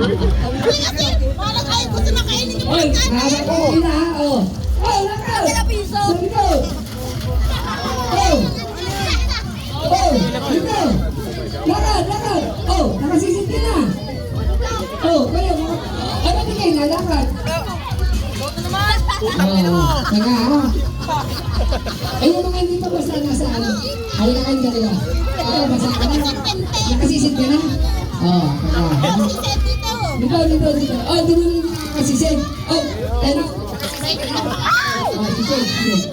Kasi, parang kayo gusto na kainin yung Oy, pagkain. harap ko na, oh. Oh, lakad. Kaya piso. Sabi ko. Oh. Oh, dito. Lakad, lakad. Oh, nakasisit ka na. Oh, kayo. Ano tingin na, lakad. Oh, tanga ha. Ay, yung mga hindi pa basa na sa ano. Ay, na kayong dalawa. Ikaw, basa ka na. Nakasisit ka na. Oh, tanga. Dito, dito, dito. Oh, di mo na nakasisit. Oh, ano? Oh, sisit, sisit.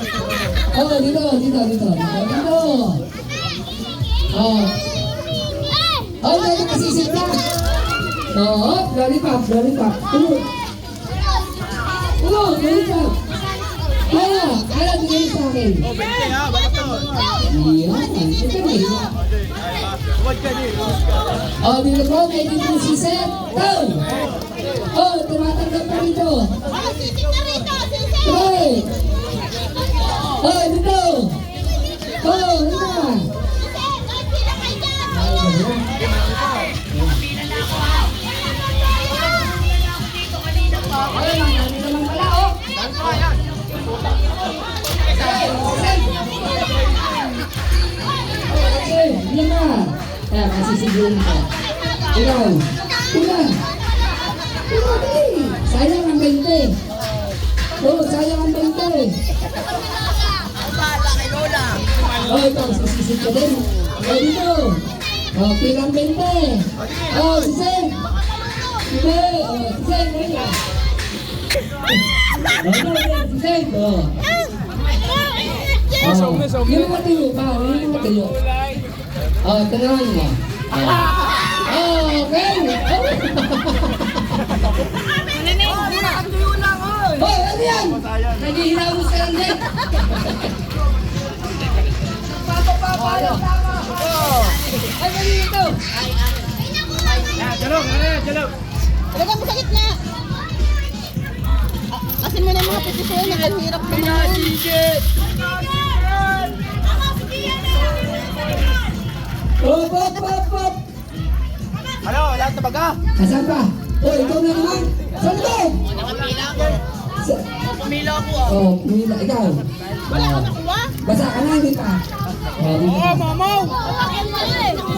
Oh, dito, dito, dito. Dito. Oh. Oh, dito nakasisit ka. Oh, lollipop, lollipop. Tulog. Tulog, lollipop. Kaya tingin sa akin. Oh, 20 ha, bakit to? Iyan, ito na yun. Huwag ka din. Oh, dito po, may dito si Seth. Go! Oh, tumatanggap pa rito. Tuloy! Oh, dito! Oh, dito! Okay, yan na. Kaya masisigayin ka. Ikaw. Tula. Tula, dali. Sayang ang 20. Oh, sayang ang 20. Oh, ikaw, masisig ka din. Oh, dito. Oh, pilang 20. Oh, sisig. Sige. Oh, sisig. Ayun. Oh, sisig. Oh. Yung mga tuyo pa, yung mga tuyo. Oh, tanahan mo. Oh, okay. Oh, ano yan? Naghihilamos ka lang din. Ay, mali ito. Jalog, jalog. Talaga mo sa gitna. Kasi mo na yung mga petisyon, naghihirap naman. Hop, hop, hop, hop. Ano, lahat na baga? Asan pa? Oh, ikaw na naman. Saan ito? Pamila ko Oh, pumila. Ikaw. Wala ka nakuha? Basa ka na, hindi pa. Oh, dito pa. mamaw! Bakit mali?